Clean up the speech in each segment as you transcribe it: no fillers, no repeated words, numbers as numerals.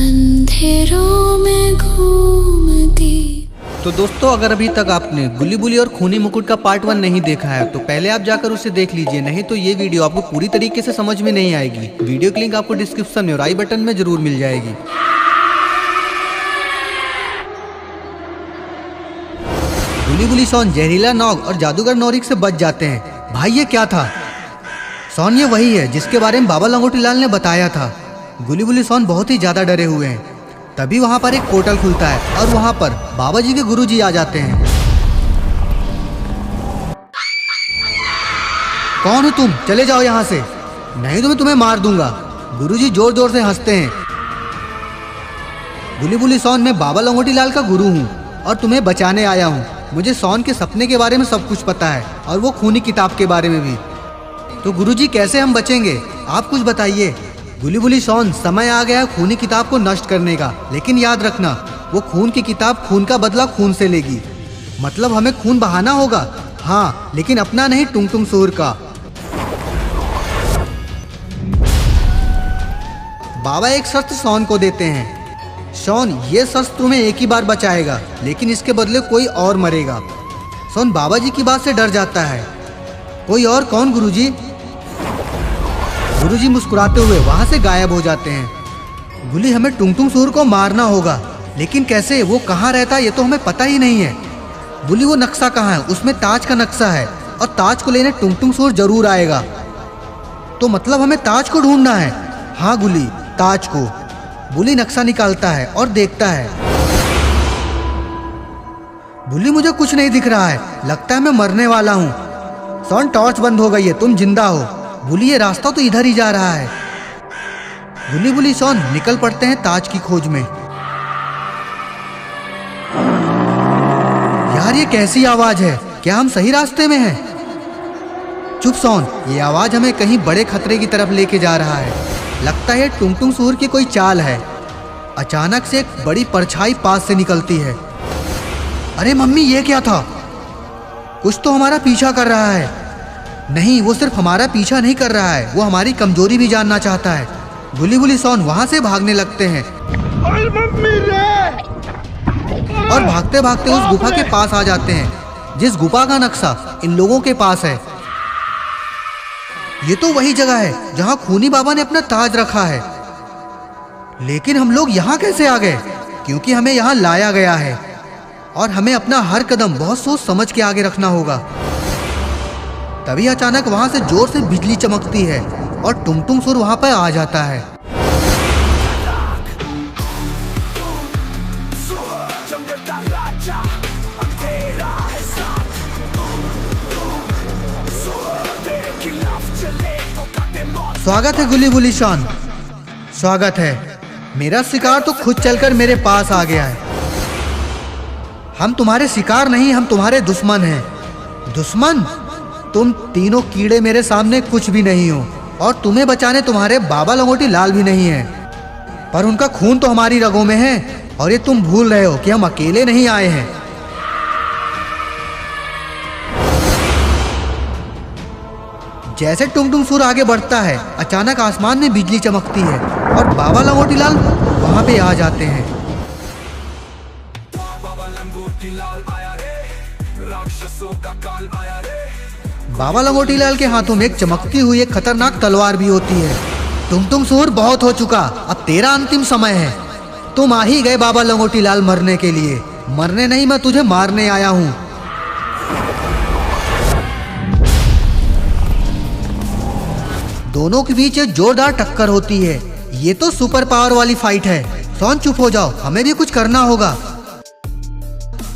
अंधेरों में घूमती। तो दोस्तों, अगर अभी तक आपने गुल्ली बुली और खूनी मुकुट का पार्ट 1 नहीं देखा है तो पहले आप जाकर उसे देख लीजिए, नहीं तो ये वीडियो आपको पूरी तरीके से समझ में नहीं आएगी। वीडियो की लिंक आपको डिस्क्रिप्शन में और आई बटन में जरूर मिल जाएगी। गुल्ली बुली सोन जहरीला नॉग और जादूगर नौरिक से बच जाते हैं। भाई ये क्या था? सोन ये वही है जिसके बारे में बाबा लंगोटी लाल ने बताया था। गुल्ली बुली सोन बहुत ही ज्यादा डरे हुए हैं। तभी वहां पर एक पोर्टल खुलता है और वहां पर बाबा जी के गुरुजी आ जाते हैं। कौन हो तुम? चले जाओ यहाँ से, नहीं तो मैं तुम्हें मार दूंगा। गुरुजी जोर जोर से हंसते हैं। गुल्ली बुली सोन, मैं बाबा लंगोटी लाल का गुरु हूँ और तुम्हें बचाने आया हूँ। मुझे सोन के सपने के बारे में सब कुछ पता है और वो खूनी किताब के बारे में भी। तो गुरुजी कैसे हम बचेंगे, आप कुछ बताइए। गुल्ली बुली सोन, समय आ गया खूनी किताब को नष्ट करने का, लेकिन याद रखना वो खून की किताब खून का बदला खून से लेगी। मतलब हमें खून बहाना होगा, हाँ, लेकिन अपना नहीं, टुंग टुंग सूर का। बाबा एक शर्त सोन को देते हैं। सोन, ये शर्त तुम्हें एक ही बार बचाएगा, लेकिन इसके बदले कोई और मरेगा। सोन बाबा जी की बात से डर जाता है। कोई और? कौन गुरुजी? गुरुजी मुस्कुराते हुए वहां से गायब हो जाते हैं। गुल्ली, हमें टुंग टुंग सूर को मारना होगा, लेकिन कैसे? वो कहाँ रहता है ये तो हमें पता ही नहीं है। गुल्ली, वो नक्शा कहाँ है? उसमें ताज का नक्शा है और ताज को लेने टुंग टुंग सूर जरूर आएगा। तो मतलब हमें ताज को ढूंढना है। हाँ गुल्ली, ताज को। गुल्ली नक्शा निकालता है और देखता है। गुल्ली, मुझे कुछ नहीं दिख रहा है, लगता है मैं मरने वाला हूँ। सोन, टॉर्च बंद हो गई है, तुम जिंदा हो। गुल्ली, ये रास्ता तो इधर ही जा रहा है। गुल्ली बुली सोन निकल पड़ते हैं ताज की खोज में। यार ये कैसी आवाज है? क्या हम सही रास्ते में हैं? चुप सोन, ये आवाज हमें कहीं बड़े खतरे की तरफ लेके जा रहा है। लगता है टुंग टुंग सूर की कोई चाल है। अचानक से एक बड़ी परछाई पास से निकलती है। अरे मम्मी, ये क्या था? कुछ तो हमारा पीछा कर रहा है। नहीं, वो सिर्फ हमारा पीछा नहीं कर रहा है, वो हमारी कमजोरी भी जानना चाहता है। गुल्ली बुली सोन वहां से भागने लगते हैं और भागते भागते उस गुफा के पास आ जाते हैं जिस गुफा का नक्शा इन लोगों के पास है। ये तो वही जगह है जहां खूनी बाबा ने अपना ताज रखा है। लेकिन हम लोग यहाँ कैसे आ गए? क्योंकि हमें यहाँ लाया गया है और हमें अपना हर कदम बहुत सोच समझ के आगे रखना होगा। तभी अचानक वहां से जोर से बिजली चमकती है और टुंग टुंग सूर वहां पर आ जाता है। स्वागत है गुल्ली बुली सोन, स्वागत है। मेरा शिकार तो खुद चलकर मेरे पास आ गया है। हम तुम्हारे शिकार नहीं, हम तुम्हारे दुश्मन हैं। दुश्मन? तुम तीनों कीड़े मेरे सामने कुछ भी नहीं हो और तुम्हें बचाने तुम्हारे बाबा लंगोटी लाल भी नहीं है। पर उनका खून तो हमारी रगों में है और ये तुम भूल रहे हो कि हम अकेले नहीं आए हैं। जैसे टुंग टुंग सूर आगे बढ़ता है, अचानक आसमान में बिजली चमकती है और बाबा लंगोटी लाल वहां पे आ जाते हैं। बाबा लंगोटी लाल के हाथों में एक चमकती हुई एक खतरनाक तलवार भी होती है। टुंग टुंग सूर, बहुत हो चुका, अब तेरा अंतिम समय है। तुम आ ही गए बाबा लंगोटी लाल मरने के लिए। मरने नहीं, मैं तुझे मारने आया हूँ। दोनों के बीच एक जोरदार टक्कर होती है। ये तो सुपर पावर वाली फाइट है। सोन चुप हो जाओ, हमें भी कुछ करना होगा।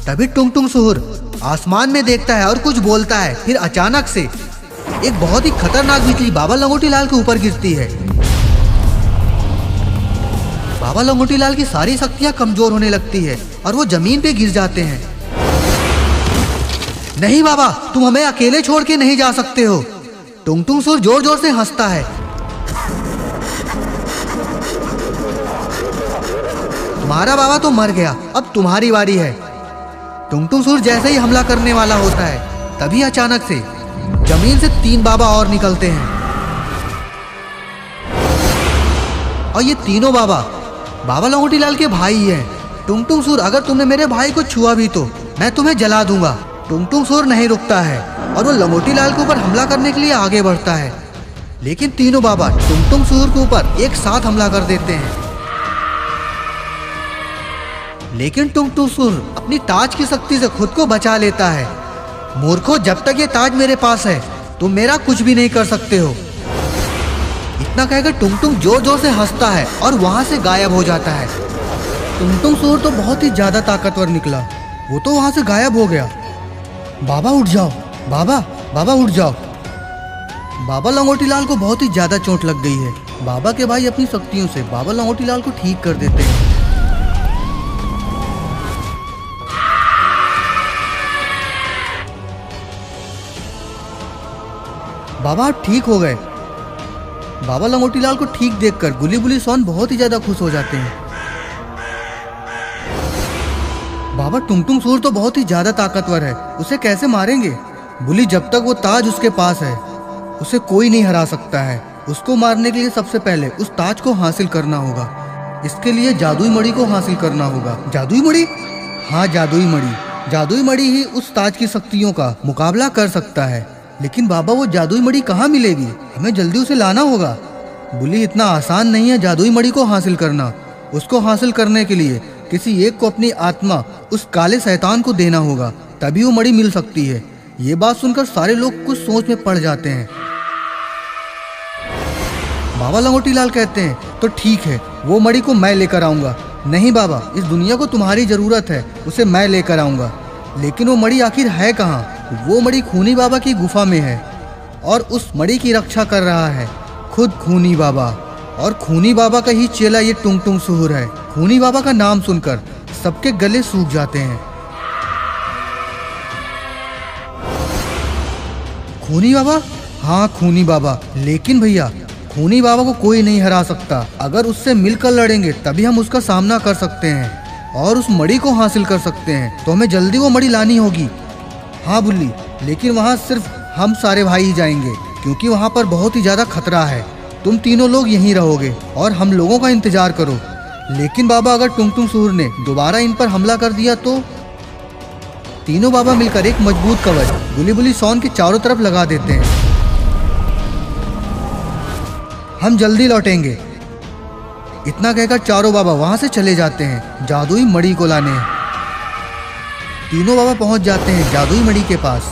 तभी टुंग टुंग सूर आसमान में देखता है और कुछ बोलता है। फिर अचानक से एक बहुत ही खतरनाक बिजली बाबा लंगोटी लाल के ऊपर गिरती है। बाबा लंगोटी लाल की सारी शक्तियां कमजोर होने लगती है और वो जमीन पे गिर जाते हैं। नहीं बाबा, तुम हमें अकेले छोड़ के नहीं जा सकते हो। टुंग टुंग सूर जोर जोर से हंसता है। तुम्हारा बाबा तो मर गया, अब तुम्हारी बारी है। टुंग टुंग सूर जैसे ही हमला करने वाला होता है, तभी अचानक से जमीन से 3 बाबा और निकलते हैं और ये तीनों बाबा बाबा लंगोटी लाल के भाई हैं। टुंग टुंग सूर, अगर तुमने मेरे भाई को छुआ भी तो मैं तुम्हें जला दूंगा। टुंग टुंग सूर नहीं रुकता है और वो लंगोटी लाल के ऊपर हमला करने के लिए आगे बढ़ता है, लेकिन तीनों बाबा टुंग टुंग सूर के ऊपर एक साथ हमला कर देते हैं। लेकिन टुंग टुंग सूर अपनी ताज की शक्ति से खुद को बचा लेता है। मूर्खों, जब तक ये ताज मेरे पास है तुम मेरा कुछ भी नहीं कर सकते हो। इतना कहकर टुंग टुंग जोर जोर से हंसता है और वहां से गायब हो जाता है। टुंग टुंग सूर तो बहुत ही ज्यादा ताकतवर निकला, वो तो वहां से गायब हो गया। बाबा उठ जाओ, बाबा बाबा उठ जाओ। बाबा लंगोटी लाल को बहुत ही ज्यादा चोट लग गई है। बाबा के भाई अपनी शक्तियों से बाबा लंगोटी लाल को ठीक कर देते हैं। बाबा आप ठीक हो गए। बाबा लंगोटी लाल को ठीक देखकर गुली बुली सोन बहुत ही ज्यादा खुश हो जाते हैं। बाबा टुंग टुंग सूर तो बहुत ही ज्यादा ताकतवर है, उसे कैसे मारेंगे? बुली, जब तक वो ताज उसके पास है उसे कोई नहीं हरा सकता है। उसको मारने के लिए सबसे पहले उस ताज को हासिल करना होगा। इसके लिए जादुई मणि को हासिल करना होगा। जादुई मणि? हाँ, जादुई मणि। जादुई मणि ही उस ताज की शक्तियों का मुकाबला कर सकता है। लेकिन बाबा वो जादुई मणि कहाँ मिलेगी? हमें जल्दी उसे लाना होगा। बुली, इतना आसान नहीं है जादुई मणि को हासिल करना। उसको हासिल करने के लिए किसी एक को अपनी आत्मा उस काले शैतान को देना होगा, तभी वो मणि मिल सकती है। ये बात सुनकर सारे लोग कुछ सोच में पड़ जाते हैं। बाबा लंगोटी लाल कहते हैं, तो ठीक है, वो मणि को मैं लेकर आऊंगा। नहीं बाबा, इस दुनिया को तुम्हारी जरूरत है, उसे मैं लेकर आऊंगा। लेकिन वो मणि आखिर है कहाँ? वो मणि खूनी बाबा की गुफा में है और उस मणि की रक्षा कर रहा है खुद खूनी बाबा। और खूनी बाबा का ही चेला ये टुंग टुंग सूर है। खूनी बाबा का नाम सुनकर सबके गले सूख जाते हैं। खूनी बाबा? हाँ, खूनी बाबा। लेकिन भैया, खूनी बाबा को कोई नहीं हरा सकता। अगर उससे मिलकर लड़ेंगे तभी हम उसका सामना कर सकते हैं और उस मणि को हासिल कर सकते हैं। तो हमें जल्दी वो मणि लानी होगी। हाँ बुल्ली, लेकिन वहाँ सिर्फ हम सारे भाई ही जाएंगे, क्योंकि वहाँ पर बहुत ही ज्यादा खतरा है। तुम तीनों लोग यहीं रहोगे और हम लोगों का इंतजार करो। लेकिन बाबा, अगर टुंग टुंग सूर ने दोबारा इन पर हमला कर दिया तो? तीनों बाबा मिलकर एक मजबूत कवच बुली बुली सोन के चारों तरफ लगा देते हैं। हम जल्दी लौटेंगे। इतना कहकर चारों बाबा वहां से चले जाते हैं जादुई मणि को लाने। तीनों बाबा पहुंच जाते हैं जादुई मणि के पास।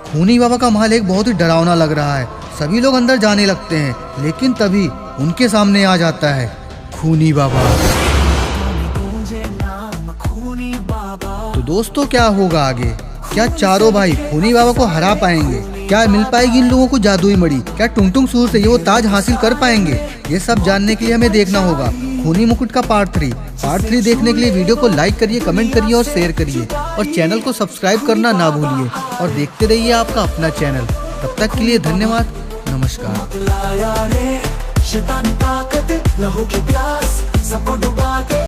खूनी बाबा का महल एक बहुत ही डरावना लग रहा है। सभी लोग अंदर जाने लगते हैं, लेकिन तभी उनके सामने आ जाता है खूनी बाबा। तो दोस्तों, क्या होगा आगे? क्या चारों भाई खूनी बाबा को हरा पाएंगे? क्या मिल पाएगी इन लोगों को जादुई मणि? क्या टुंग टुंग सूर से ये वो ताज हासिल कर पाएंगे? ये सब जानने के लिए हमें देखना होगा खूनी मुकुट का पार्ट 3। पार्ट 3 देखने के लिए वीडियो को लाइक करिए, कमेंट करिए और शेयर करिए और चैनल को सब्सक्राइब करना ना भूलिए और देखते रहिए आपका अपना चैनल। तब तक के लिए धन्यवाद, नमस्कार।